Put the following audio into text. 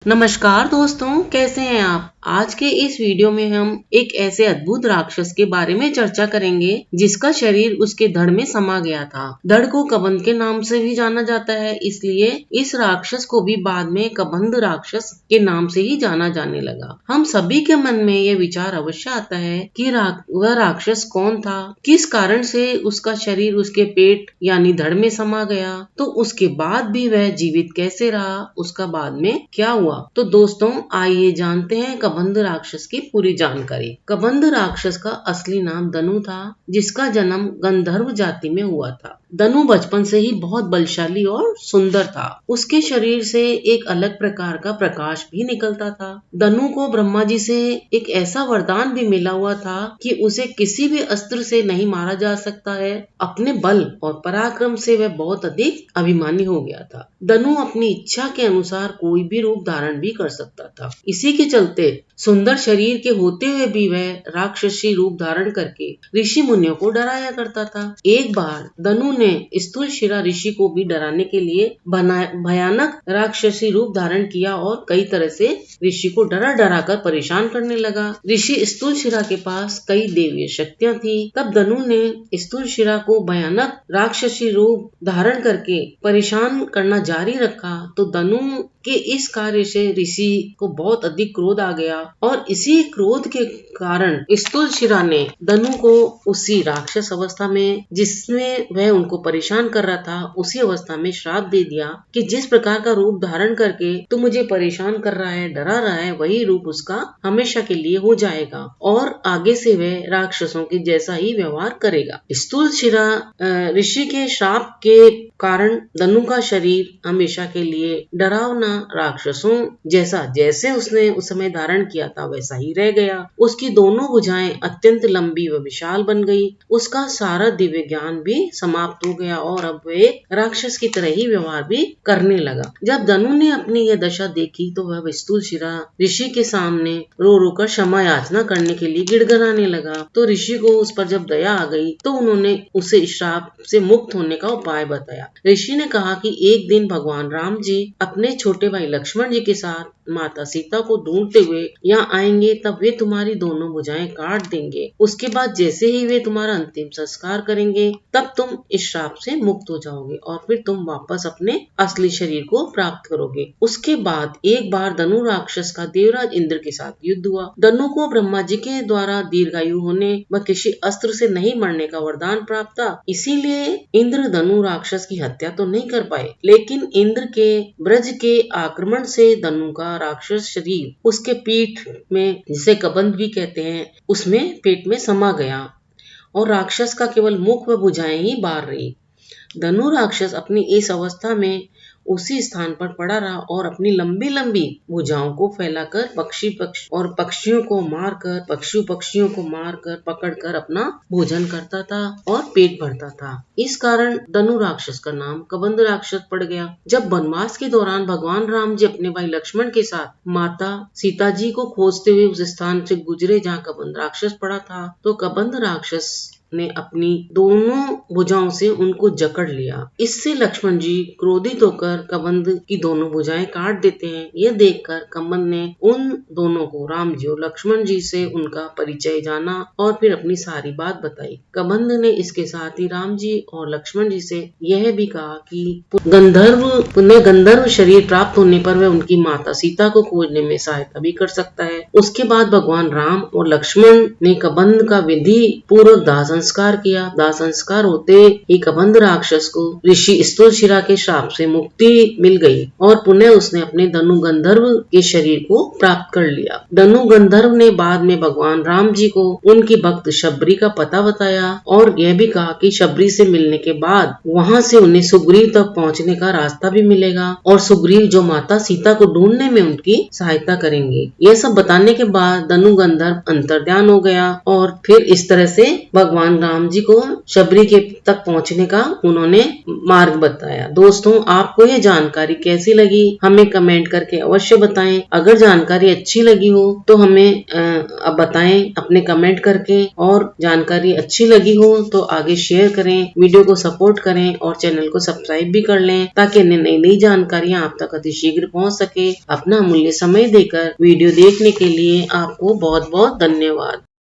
नमस्कार दोस्तों, कैसे हैं आप। आज के इस वीडियो में हम एक ऐसे अद्भुत राक्षस के बारे में चर्चा करेंगे जिसका शरीर उसके धड़ में समा गया था। धड़ को कबंध के नाम से भी जाना जाता है, इसलिए इस राक्षस को भी बाद में कबंध राक्षस के नाम से ही जाना जाने लगा। हम सभी के मन में ये विचार अवश्य आता है कि वह राक्षस कौन था, किस कारण से उसका शरीर उसके पेट यानी धड़ में समा गया, तो उसके बाद भी वह जीवित कैसे रहा, उसका बाद में क्या हुआ। तो दोस्तों आइए जानते हैं कबंध राक्षस की पूरी जानकारी। कबंध राक्षस का असली नाम धनु था, जिसका जन्म गंधर्व जाति में हुआ था। धनु बचपन से ही बहुत बलशाली और सुंदर था। उसके शरीर से एक अलग प्रकार का प्रकाश भी निकलता था। धनु को ब्रह्मा जी से एक ऐसा वरदान भी मिला हुआ था कि उसे किसी भी अस्त्र से नहीं मारा जा सकता है। अपने बल और पराक्रम से वह बहुत अधिक अभिमानी हो गया था। धनु अपनी इच्छा के अनुसार कोई भी रूप धारण भी कर सकता था। इसी के चलते सुंदर शरीर के होते हुए भी वह राक्षसी रूप धारण करके ऋषि मुनियों को डराया करता था। एक बार धनु ने स्थूलशिरा ऋषि को भी डराने के लिए भयानक राक्षसी रूप धारण किया और कई तरह से ऋषि को डरा डरा कर परेशान करने लगा। ऋषि स्थूलशिरा के पास कई देवीय शक्तियां थी। तब धनु ने स्थूलशिरा को भयानक राक्षसी रूप धारण करके परेशान करना जारी रखा। तो धनु के इस कार्य से ऋषि को बहुत अधिक क्रोध आ गया और इसी क्रोध के कारण स्थूलशिरा ने धनु को उसी राक्षस अवस्था में जिसमें वह उनको परेशान कर रहा था, उसी अवस्था में श्राप दे दिया कि जिस प्रकार का रूप धारण करके तू मुझे परेशान कर रहा है, डरा रहा है, वही रूप उसका हमेशा के लिए हो जाएगा और आगे से वह राक्षसों के जैसा ही व्यवहार करेगा। स्थूलशिरा ऋषि के श्राप के कारण धनु का शरीर हमेशा के लिए डरावना राक्षसों जैसा जैसे उसने उस समय धारण किया था वैसा ही रह गया। उसकी दोनों भुजाएं अत्यंत लंबी व विशाल बन गई। उसका सारा दिव्य ज्ञान भी समाप्त हो गया और अब वह राक्षस की तरह ही व्यवहार भी करने लगा। जब धनु ने अपनी यह दशा देखी तो वह स्थूलशिरा ऋषि के सामने रो रो कर क्षमा याचना करने के लिए गिड़गिड़ाने लगा। तो ऋषि को उस पर जब दया आ गई तो उन्होंने उसे श्राप से मुक्त होने का उपाय बताया। ऋषि ने कहा कि एक दिन भगवान राम जी अपने छोटे भाई लक्ष्मण जी के साथ माता सीता को ढूंढते हुए यहाँ आएंगे, तब वे तुम्हारी दोनों भुजाएं काट देंगे। उसके बाद जैसे ही वे तुम्हारा अंतिम संस्कार करेंगे तब तुम इस श्राप से मुक्त हो जाओगे और फिर तुम वापस अपने असली शरीर को प्राप्त करोगे। उसके बाद एक बार धनु राक्षस का देवराज इंद्र के साथ युद्ध हुआ। धनु को ब्रह्मा जी के द्वारा दीर्घायु होने व किसी अस्त्र से नहीं मरने का वरदान प्राप्त था, इसीलिए इंद्र धनु राक्षस की हत्या तो नहीं कर पाए, लेकिन इंद्र के ब्रज के आक्रमण से धनु का राक्षस शरीर उसके पीठ में, जिसे कबंध भी कहते हैं, उसमें पेट में समा गया और राक्षस का केवल मुख व भुजाएं ही बाहर रही। धनु राक्षस अपनी इस अवस्था में उसी स्थान पर पड़ा रहा और अपनी लंबी लंबी भुजाओं को फैलाकर पक्षियों को मारकर पकड़कर अपना भोजन करता था और पेट भरता था। इस कारण धनु राक्षस का नाम कबंध राक्षस पड़ गया। जब वनवास के दौरान भगवान राम जी अपने भाई लक्ष्मण के साथ माता सीता जी को खोजते हुए उस स्थान से गुजरे जहाँ कबंध राक्षस पड़ा था, तो कबंध राक्षस ने अपनी दोनों भुजाओं से उनको जकड़ लिया। इससे लक्ष्मण जी क्रोधित होकर कबंध की दोनों भुजाएं काट देते हैं। यह देखकर कबंध ने उन दोनों को राम जी और लक्ष्मण जी से उनका परिचय जाना और फिर अपनी सारी बात बताई। कबंध ने इसके साथ ही राम जी और लक्ष्मण जी से यह भी कहा कि गंधर्व शरीर प्राप्त होने पर वह उनकी माता सीता को खोजने में सहायता भी कर सकता है। उसके बाद भगवान राम और लक्ष्मण ने कबंध का विधि पूर्वक दाह संस्कार किया। दाह संस्कार होते ही कबंध राक्षस को ऋषि स्थूलशिरा के श्राप से मुक्ति मिल गई और पुनः उसने अपने धनु गंधर्व के शरीर को प्राप्त कर लिया। धनु गंधर्व ने बाद में भगवान राम जी को उनकी भक्त शबरी का पता बताया और यह भी कहा कि शबरी से मिलने के बाद वहां से उन्हें सुग्रीव तक पहुंचने का रास्ता भी मिलेगा और सुग्रीव जो माता सीता को ढूंढने में उनकी सहायता करेंगे। यह सब बताने बताने के बाद धनु गंधर्व अंतर्ध्यान हो गया और फिर इस तरह से भगवान राम जी को शबरी के तक पहुंचने का उन्होंने मार्ग बताया। दोस्तों, आपको यह जानकारी कैसी लगी हमें कमेंट करके अवश्य बताएं। अगर जानकारी अच्छी लगी हो तो हमें बताएं अपने कमेंट करके, और जानकारी अच्छी लगी हो तो आगे शेयर करें, वीडियो को सपोर्ट करें और चैनल को सब्सक्राइब भी कर लें ताकि नई नई जानकारियां आप तक अतिशीघ्र पहुंच सके। अपना अमूल्य समय देकर वीडियो देखने के लिए आपको बहुत बहुत धन्यवाद।